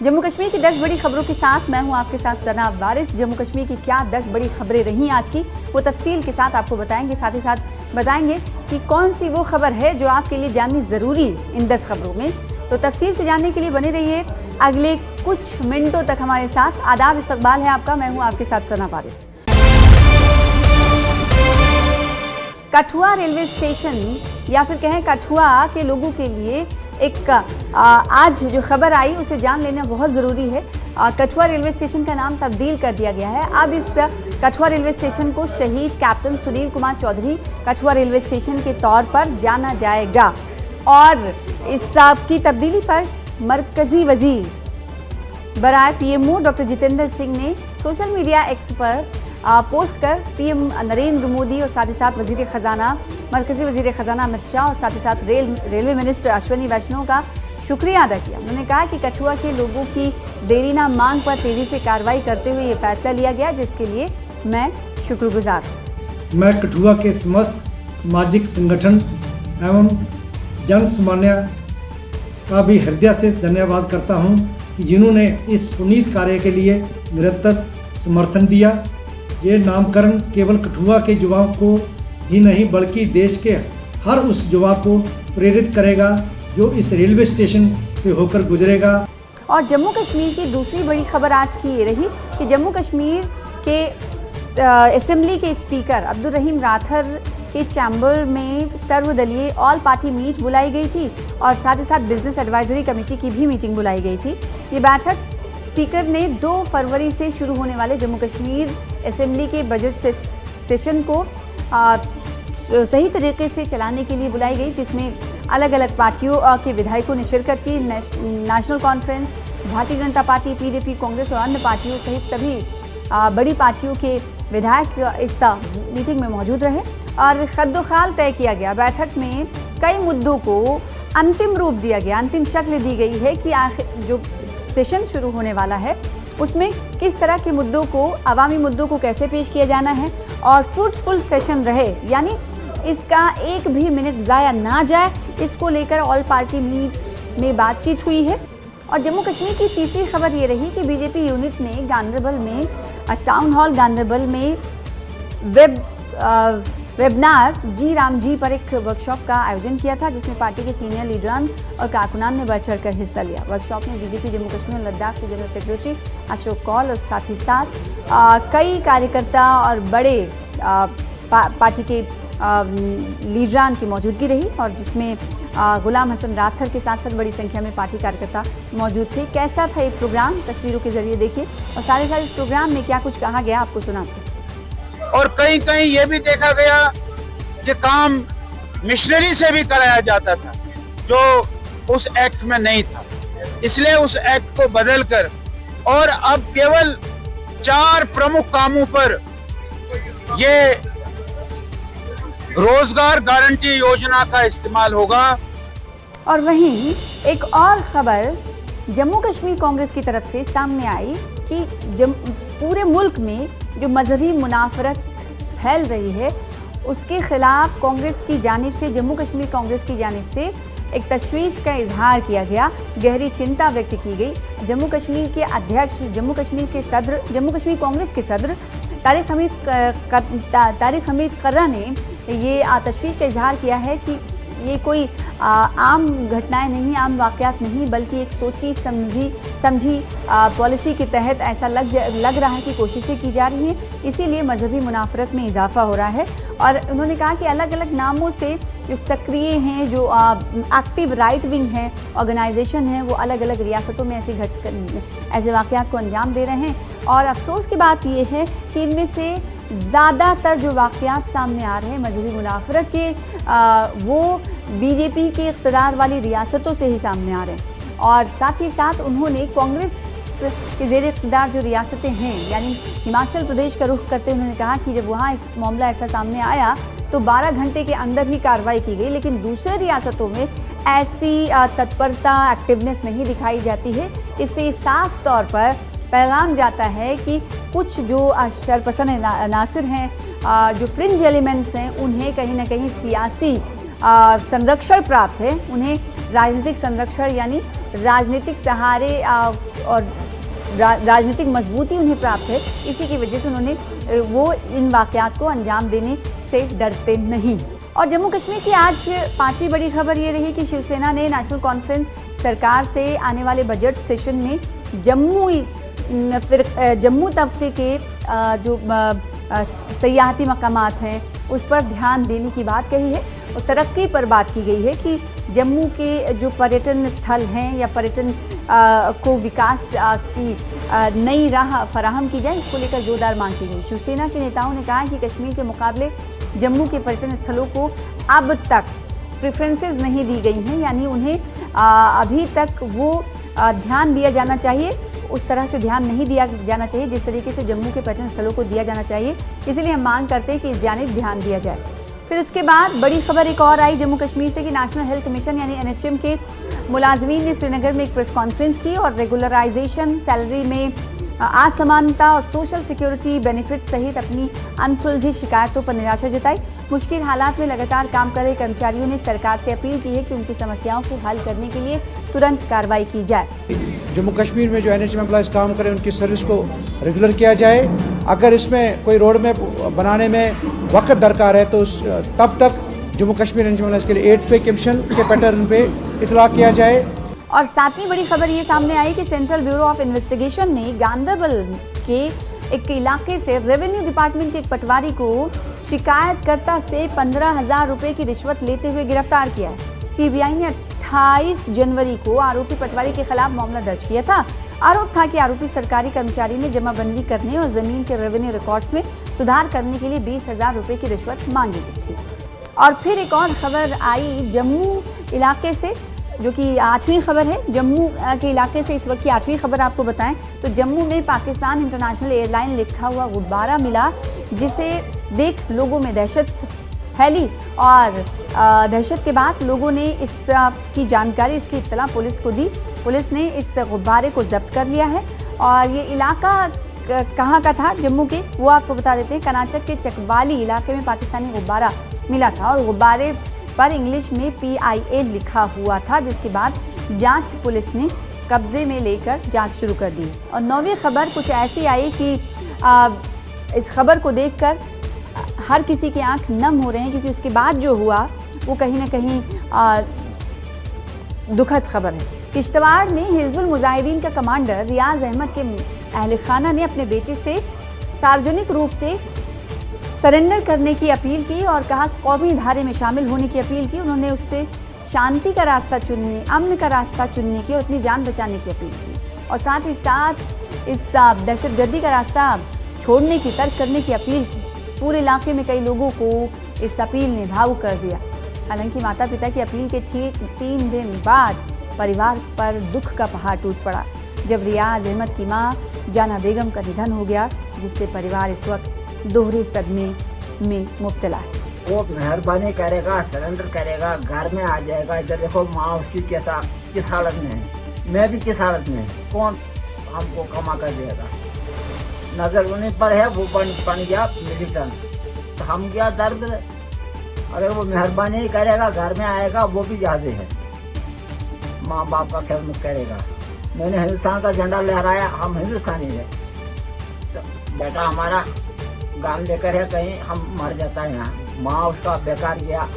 जम्मू कश्मीर की 10 बड़ी खबरों के साथ मैं हूं आपके साथ सना वारिस। जम्मू कश्मीर की क्या 10 बड़ी खबरें रही आज की, वो तफसील के साथ आपको बताएंगे। साथ ही साथ बताएंगे कि कौन सी वो खबर है जो आपके लिए जाननी ज़रूरी इन 10 खबरों में। तो तफसील से जानने के लिए बने रहिए अगले कुछ मिनटों तक हमारे साथ। आदाब, इस्तकबाल है आपका, मैं हूँ आपके साथ सना वारिस। कठुआ रेलवे स्टेशन या फिर कहें कठुआ के लोगों के लिए एक आज जो खबर आई उसे जान लेना बहुत ज़रूरी है। कठुआ रेलवे स्टेशन का नाम तब्दील कर दिया गया है। अब इस कठुआ रेलवे स्टेशन को शहीद captain Sunil Kumar Chaudhary Kathua railway station के तौर पर जाना जाएगा। और इस की तब्दीली पर मरकजी वजीर बराए पीएमओ डॉक्टर जितेंद्र सिंह ने सोशल मीडिया एक्स पर पोस्ट कर पीएम नरेंद्र मोदी और साथ ही साथ वजीर खजाना मरकजी वजीर खजाना अमित शाह और साथ ही साथ रेलवे मिनिस्टर अश्विनी वैष्णव का शुक्रिया अदा किया। उन्होंने कहा कि कठुआ के लोगों की देरीना मांग पर तेजी से कार्रवाई करते हुए ये फैसला लिया गया, जिसके लिए मैं शुक्रगुजार हूँ। मैं कठुआ के समस्त सामाजिक संगठन एवं जन सामान्य का भी हृदय से धन्यवाद करता हूँ कि जिन्होंने इस पुनीत कार्य के लिए निरंतर समर्थन दिया। ये नामकरण केवल कठुआ के युवाओं को ही नहीं बल्कि देश के हर उस युवा को प्रेरित करेगा जो इस रेलवे स्टेशन से होकर गुजरेगा। और जम्मू कश्मीर की दूसरी बड़ी खबर आज की ये रही कि जम्मू कश्मीर के असेंबली के स्पीकर अब्दुल रहीम राठर के चैम्बर में सर्वदलीय ऑल पार्टी मीट बुलाई गई थी और साथ ही साथ बिजनेस एडवाइजरी कमेटी की भी मीटिंग बुलाई गई थी। ये बैठक स्पीकर ने 2 फरवरी से शुरू होने वाले जम्मू कश्मीर असेंबली के बजट सेशन को सही तरीके से चलाने के लिए बुलाई गई, जिसमें अलग अलग पार्टियों के विधायकों ने शिरकत की। National conference, Bharatiya Janata party, PDP, Congress और अन्य पार्टियों सहित सभी बड़ी पार्टियों के विधायक इस मीटिंग में मौजूद रहे और खद्दोखाल तय किया गया। बैठक में कई मुद्दों को अंतिम रूप दिया गया, अंतिम शक्ल दी गई है कि आखिर जो सेशन शुरू होने वाला है उसमें किस तरह के मुद्दों को, अवामी मुद्दों को कैसे पेश किया जाना है और फ्रूटफुल सेशन रहे, यानी इसका एक भी मिनट ज़ाया ना जाए, इसको लेकर ऑल पार्टी मीट में बातचीत हुई है। और जम्मू कश्मीर की तीसरी खबर ये रही कि बीजेपी यूनिट ने गांदरबल में टाउन हॉल गांदरबल में वेबिनार जी राम जी पर एक वर्कशॉप का आयोजन किया था, जिसमें पार्टी के सीनियर लीडरान और कारकुनान ने बढ़ चढ़कर हिस्सा लिया। वर्कशॉप में बीजेपी जम्मू कश्मीर और लद्दाख के जनरल सेक्रेटरी अशोक कौल और साथ ही साथ कई कार्यकर्ता और बड़े पार्टी के लीडरान की मौजूदगी रही और जिसमें गुलाम हसन राठर के साथ साथ बड़ी संख्या में पार्टी कार्यकर्ता मौजूद थे। कैसा था ये प्रोग्राम, तस्वीरों के जरिए देखिए और साथ ही साथ इस प्रोग्राम में क्या कुछ कहा गया आपको सुनाते हैं। और कहीं कहीं ये भी देखा गया कि काम मिशनरी से भी कराया जाता था जो उस एक्ट में नहीं था, इसलिए उस एक्ट को बदलकर और अब केवल 4 प्रमुख कामों पर ये रोजगार गारंटी योजना का इस्तेमाल होगा। और वहीं एक और खबर जम्मू कश्मीर कांग्रेस की तरफ से सामने आई कि पूरे मुल्क में जो मजहबी मुनाफरत फैल रही है उसके खिलाफ कांग्रेस की जानिब से, जम्मू कश्मीर कांग्रेस की जानिब से एक तशवीश का इजहार किया गया, गहरी चिंता व्यक्त की गई। जम्मू कश्मीर के अध्यक्ष, जम्मू कश्मीर के सदर, जम्मू कश्मीर कांग्रेस के सदर तारिक हमीद कर्रा ने ये तशवीश का इजहार किया है कि ये कोई आम घटनाएं नहीं, आम वाक़यात नहीं, बल्कि एक सोची समझी पॉलिसी के तहत ऐसा लग रहा है कि कोशिशें की जा रही हैं, इसीलिए मजहबी मुनाफरत में इजाफा हो रहा है। और उन्होंने कहा कि अलग अलग नामों से जो सक्रिय हैं, जो एक्टिव राइट विंग हैं, ऑर्गेनाइजेशन हैं, वो अलग अलग रियासतों में ऐसे वाक़यात को अंजाम दे रहे हैं। और अफसोस की बात ये है कि इनमें से ज़्यादातर जो वाक़यात सामने आ रहे हैं मजहबी मुनाफरत के, वो बीजेपी के इक़्तिदार वाली रियासतों से ही सामने आ रहे हैं। और साथ ही साथ उन्होंने कांग्रेस के ज़ेर इक़्तिदार जो रियासतें हैं, यानी हिमाचल प्रदेश का रुख करते उन्होंने कहा कि जब वहाँ एक मामला ऐसा सामने आया तो 12 घंटे के अंदर ही कार्रवाई की गई, लेकिन दूसरे रियासतों में ऐसी तत्परता, एक्टिवनेस नहीं दिखाई जाती है। इससे साफ तौर पर पैगाम जाता है कि कुछ जो शरपसंद अनासिर हैं, जो फ्रिंज एलिमेंट्स हैं, उन्हें कहीं ना कहीं सियासी संरक्षण प्राप्त है, उन्हें राजनीतिक संरक्षण यानी राजनीतिक सहारे और राजनीतिक मजबूती उन्हें प्राप्त है। इसी की वजह से उन्होंने वो इन वाक़यात को अंजाम देने से डरते नहीं। और जम्मू कश्मीर की आज पांचवी बड़ी खबर ये रही कि शिवसेना ने नेशनल कॉन्फ्रेंस सरकार से आने वाले बजट सेशन में जम्मू तबके के जो सयाहती मकामात हैं उस पर ध्यान देने की बात कही है और तरक्की पर बात की गई है कि जम्मू के जो पर्यटन स्थल हैं या पर्यटन को विकास की नई राह फराहम की जाए, इसको लेकर जोरदार मांग की गई। शिवसेना के नेताओं ने कहा कि कश्मीर के मुकाबले जम्मू के पर्यटन स्थलों को अब तक प्रेफरेंसेस नहीं दी गई हैं, यानी उन्हें अभी तक वो ध्यान दिया जाना चाहिए, उस तरह से ध्यान नहीं दिया जाना चाहिए जिस तरीके से जम्मू के पर्यटन स्थलों को दिया जाना चाहिए। इसलिए हम मांग करते हैं कि इस जानिब ध्यान दिया जाए। फिर उसके बाद बड़ी खबर एक और आई जम्मू कश्मीर से कि नेशनल हेल्थ मिशन यानी NHM के मुलाजमीन ने श्रीनगर में एक प्रेस कॉन्फ्रेंस की और रेगुलराइजेशन, सैलरी में असमानता और सोशल सिक्योरिटी बेनिफिट सहित अपनी अनसुलझी शिकायतों पर निराशा जताई। मुश्किल हालात में लगातार काम कर रहे कर्मचारियों ने सरकार से अपील की है कि उनकी समस्याओं को हल करने के लिए तुरंत कार्रवाई की जाए। जम्मू कश्मीर में जो NHM एम्प्लॉयज़ काम करें उनकी सर्विस को रेगुलर किया जाए। अगर इसमें कोई रोड मैप बनाने में वक्त दरकार है तो तब तक जम्मू कश्मीर NHM एम्प्लॉयज़ के लिए 8 पे कमीशन के पैटर्न पे इतला किया जाए। और सातवीं बड़ी खबर ये सामने आई कि सेंट्रल ब्यूरो ऑफ इन्वेस्टिगेशन ने गांदरबल के एक इलाके से रेवेन्यू डिपार्टमेंट के एक पटवारी को शिकायतकर्ता से 15,000 रुपए की रिश्वत लेते हुए गिरफ्तार किया है। CBI ने 28 जनवरी को आरोपी पटवारी के खिलाफ मामला दर्ज किया था। आरोप था कि आरोपी सरकारी कर्मचारी ने जमाबंदी करने और जमीन के रेवेन्यू रिकॉर्ड्स में सुधार करने के लिए 20,000 रुपए की रिश्वत मांगी गई थी। और फिर एक और खबर आई जम्मू इलाके से, जो कि 8वीं खबर है। जम्मू के इलाके से इस वक्त की 8वीं खबर आपको बताएं तो जम्मू में पाकिस्तान इंटरनेशनल एयरलाइन लिखा हुआ गुब्बारा मिला, जिसे देख लोगों में दहशत फैली और दहशत के बाद लोगों ने इसकी जानकारी, इसकी इत्तला पुलिस को दी। पुलिस ने इस गुब्बारे को जब्त कर लिया है और ये इलाका कहाँ का था जम्मू के, वो आपको बता देते हैं। कर्नाटक के चकवाली इलाके में पाकिस्तानी गुब्बारा मिला था और गुब्बारे पर इंग्लिश में PIA लिखा हुआ था, जिसके बाद जांच पुलिस ने कब्जे में लेकर जांच शुरू कर दी। और 9वीं खबर कुछ ऐसी आई कि इस खबर को देखकर हर किसी की आंख नम हो रहे हैं, क्योंकि उसके बाद जो हुआ वो कहीं ना कहीं दुखद खबर है। किश्तवाड़ में हिजबुल मुजाहिदीन का कमांडर रियाज अहमद के अहल खाना ने अपने बेटे से सार्वजनिक रूप से सरेंडर करने की अपील की और कहा कौमी धारे में शामिल होने की अपील की। उन्होंने उससे शांति का रास्ता चुनने, अमन का रास्ता चुनने की और अपनी जान बचाने की अपील की और साथ ही साथ इस दहशतगर्दी का रास्ता छोड़ने की, तर्क करने की अपील की। पूरे इलाके में कई लोगों को इस अपील ने भावुक कर दिया। हालांकि माता पिता की अपील के ठीक 3 दिन बाद परिवार पर दुख का पहाड़ टूट पड़ा जब रियाज अहमद की मां जाना बेगम का निधन हो गया, जिससे परिवार इस वक्त दोहरे सदमे में मुब्तला है। वो मेहरबानी करेगा, सरेंडर करेगा, घर में आ जाएगा। इधर देखो माँ उसकी कैसा किस हालत में है, मैं भी किस हालत में, कौन हमको कमा कर देगा। नजर उन्हीं पर है, वो बन गया मिलिटन, तो हम क्या दर्द। अगर वो मेहरबानी करेगा, घर में आएगा, वो भी ज्यादा है। माँ बाप का खिदमत करेगा। मैंने हिंदुस्तान का झंडा लहराया, हम हिंदुस्तानी है। तो बेटा हमारा गान लेकर है, कहीं हम मर जाता है यहाँ। माँ उसका बेकार गया,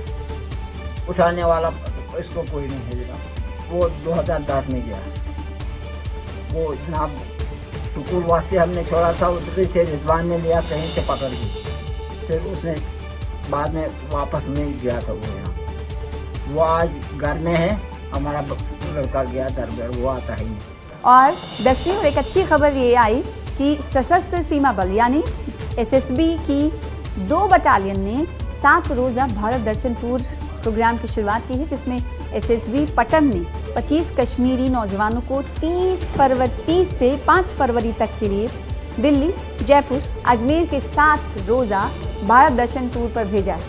उठाने वाला इसको कोई नहीं मिलेगा। वो 2010 में गया। वो जनाब स्कूल वास्ते हमने छोड़ा था, उतरे से रिजवान ने लिया कहीं से पकड़ के, फिर उसने बाद में वापस नहीं गया था वो यहाँ। वो आज घर में है, हमारा लड़का गया दरबार, वो आता ही नहीं। और 10वीं और एक अच्छी खबर ये आई कि सशस्त्र सीमा बल यानी SSB की 2 बटालियन ने 7 रोज़ा भारत दर्शन टूर प्रोग्राम की शुरुआत की है, जिसमें SSB पटन ने 25 कश्मीरी नौजवानों को 30 से 5 फरवरी तक के लिए दिल्ली, जयपुर, अजमेर के 7 रोज़ा भारत दर्शन टूर पर भेजा है।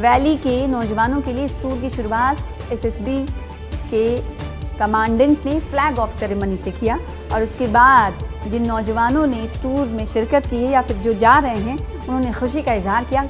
वैली के नौजवानों के लिए इस टूर की शुरुआत SSB के कमांडेंट ने फ्लैग ऑफ सेरेमनी से किया और उसके बाद जिन नौजवानों ने इस टूर में शिरकत की है या फिर जो जा रहे हैं, उन्होंने खुशी का इजहार किया।